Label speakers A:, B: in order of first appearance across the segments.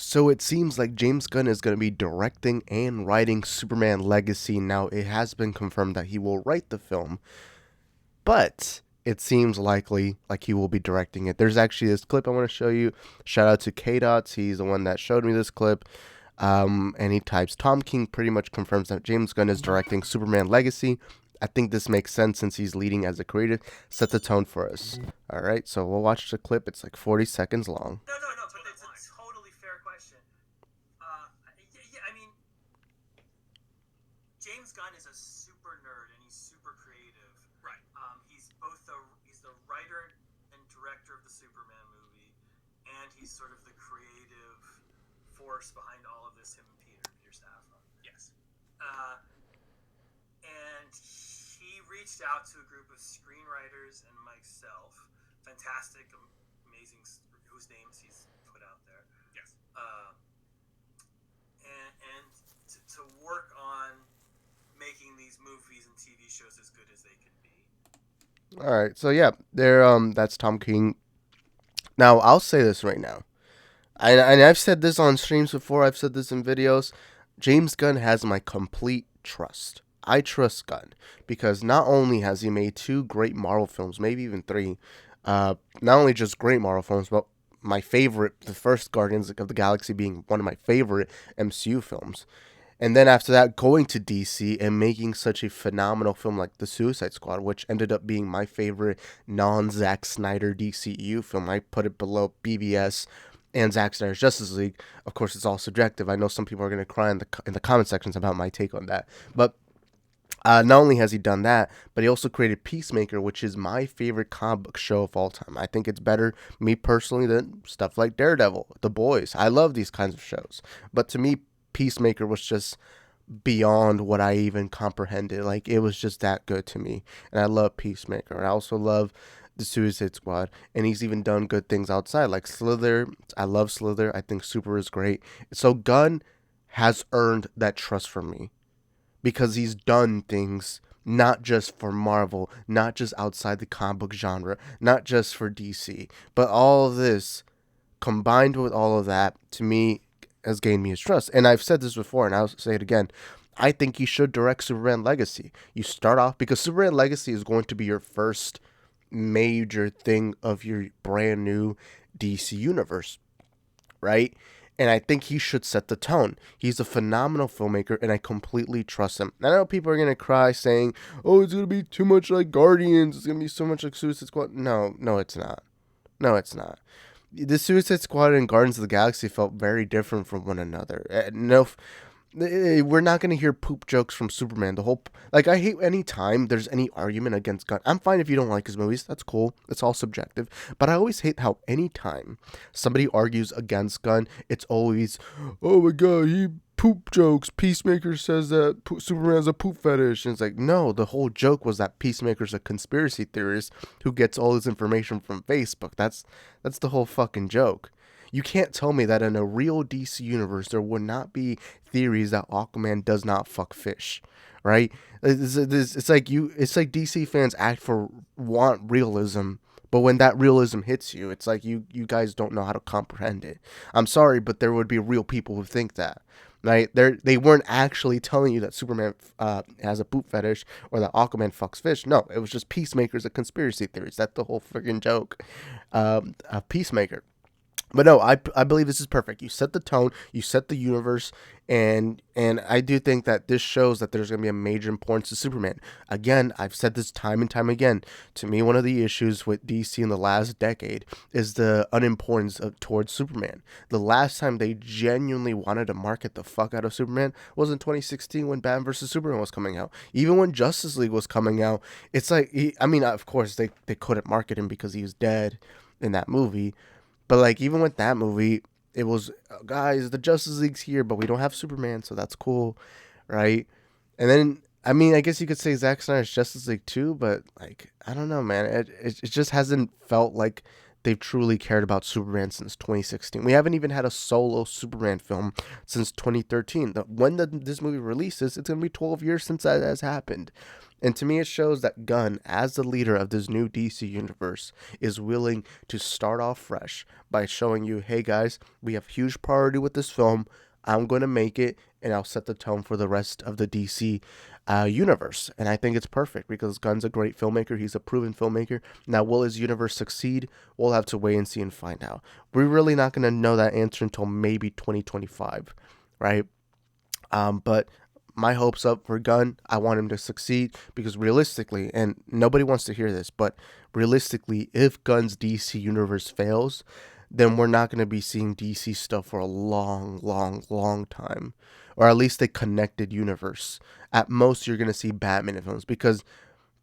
A: So it seems like James Gunn is going to be directing and writing Superman Legacy. Now, it has been confirmed that he will write the film, but it seems likely like he will be directing it. There's actually this clip I want to show you. Shout out to K Dots. He's the one that showed me this clip. And he types, Tom King pretty much confirms that James Gunn is directing Superman Legacy. I think this makes sense since he's leading as a creative. Set the tone for us. All right, so we'll watch the clip. It's like 40 seconds long.
B: No, but it's a totally fair question. I mean, James Gunn is a super nerd and he's super creative.
C: Right.
B: He's the writer and director of the Superman movie, and he's sort of the creative force behind all of this. Him and Peter Safran.
C: Yes.
B: And he reached out to a group of screenwriters and myself, fantastic, amazing, whose names he's put out there.
C: Yes.
B: And to work on making these movies and TV shows as good as they can be.
A: All right, so yeah, that's Tom King. Now, I'll say this right now. And I've said this on streams before. I've said this in videos. James Gunn has my complete trust. I trust Gunn because not only has he made 2 great Marvel films, maybe even 3, not only just great Marvel films, but my favorite, the first Guardians of the Galaxy being one of my favorite MCU films. And then after that, going to DC and making such a phenomenal film like The Suicide Squad, which ended up being my favorite non-Zack Snyder DCU film. I put it below BBS and Zack Snyder's Justice League. Of course, it's all subjective. I know some people are going to cry in the comment sections about my take on that. But not only has he done that, but he also created Peacemaker, which is my favorite comic book show of all time. I think it's better, me personally, than stuff like Daredevil, The Boys. I love these kinds of shows. But to me, Peacemaker was just beyond what I even comprehended. Like, it was just that good to me. And I love Peacemaker. I also love The Suicide Squad. And he's even done good things outside, like Slither. I love Slither. I think Super is great. So Gunn has earned that trust from me, because he's done things not just for Marvel, not just outside the comic book genre, not just for DC, but all of this combined with all of that, to me, has gained me his trust. And I've said this before, and I'll say it again. I think you should direct Superman Legacy. You start off, because Superman Legacy is going to be your first major thing of your brand new DC universe, right? And I think he should set the tone. He's a phenomenal filmmaker, and I completely trust him. I know people are going to cry saying, oh, it's going to be too much like Guardians. It's going to be so much like Suicide Squad. No, it's not. No, it's not. The Suicide Squad and Guardians of the Galaxy felt very different from one another. We're not going to hear poop jokes from Superman. I hate any time there's any argument against Gunn. I'm fine if you don't like his movies. That's cool. It's all subjective. But I always hate how any time somebody argues against Gunn, it's always, oh my God, he poop jokes. Peacemaker says that Superman's a poop fetish. And it's like, no, the whole joke was that Peacemaker's a conspiracy theorist who gets all his information from Facebook. That's the whole fucking joke. You can't tell me that in a real DC universe there would not be theories that Aquaman does not fuck fish, right? It's like DC fans want realism, but when that realism hits you, it's like you guys don't know how to comprehend it. I'm sorry, but there would be real people who think that, right? They weren't actually telling you that Superman has a poop fetish or that Aquaman fucks fish. No, it was just Peacemaker's a conspiracy theories. That's the whole freaking joke of Peacemaker. But no, I believe this is perfect. You set the tone, you set the universe, and I do think that this shows that there's going to be a major importance to Superman. Again, I've said this time and time again. To me, one of the issues with DC in the last decade is the unimportance towards Superman. The last time they genuinely wanted to market the fuck out of Superman was in 2016 when Batman vs. Superman was coming out. Even when Justice League was coming out, it's like, of course, they couldn't market him because he was dead in that movie. But, like, even with that movie, it was, guys, the Justice League's here, but we don't have Superman, so that's cool, right? And then, I guess you could say Zack Snyder's Justice League too, but, like, I don't know, man. It just hasn't felt like they've truly cared about Superman since 2016. We haven't even had a solo Superman film since 2013. When this movie releases, it's going to be 12 years since that has happened. And to me, it shows that Gunn, as the leader of this new DC universe, is willing to start off fresh by showing you, hey guys, we have huge priority with this film. I'm going to make it, and I'll set the tone for the rest of the DC universe. And I think it's perfect because Gunn's a great filmmaker. He's a proven filmmaker. Now, will his universe succeed? We'll have to wait and see and find out. We're really not going to know that answer until maybe 2025, right? But my hopes up for Gunn. I want him to succeed because realistically, and nobody wants to hear this, but realistically, if Gunn's DC universe fails, then we're not going to be seeing DC stuff for a long, long, long time. Or at least a connected universe. At most, you're going to see Batman films. Because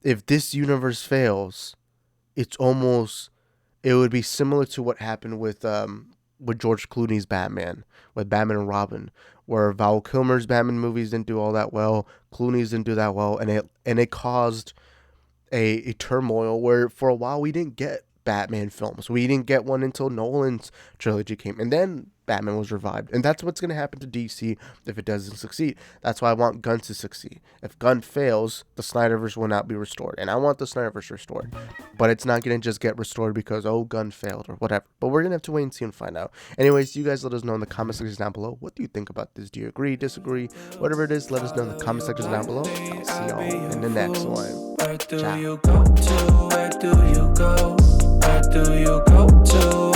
A: if this universe fails, it would be similar to what happened with George Clooney's Batman, with Batman and Robin, where Val Kilmer's Batman movies didn't do all that well, Clooney's didn't do that well, and it caused a turmoil where for a while we didn't get Batman films. We didn't get one until Nolan's trilogy came, and then Batman was revived. And that's what's going to happen to DC if it doesn't succeed. That's why I want Gunn to succeed. If Gunn fails, the Snyderverse will not be restored, and I want the Snyderverse restored. But it's not going to just get restored because, oh, Gunn failed or whatever. But we're going to have to wait and see and find out. Anyways, you guys let us know in the comment sections down below. What do you think about this? Do you agree, disagree? Whatever it is, let us know in the comment sections down below. I'll see y'all in the next one.
C: Where do
A: Ciao.
C: you go to? Where do you go? Where do you go to?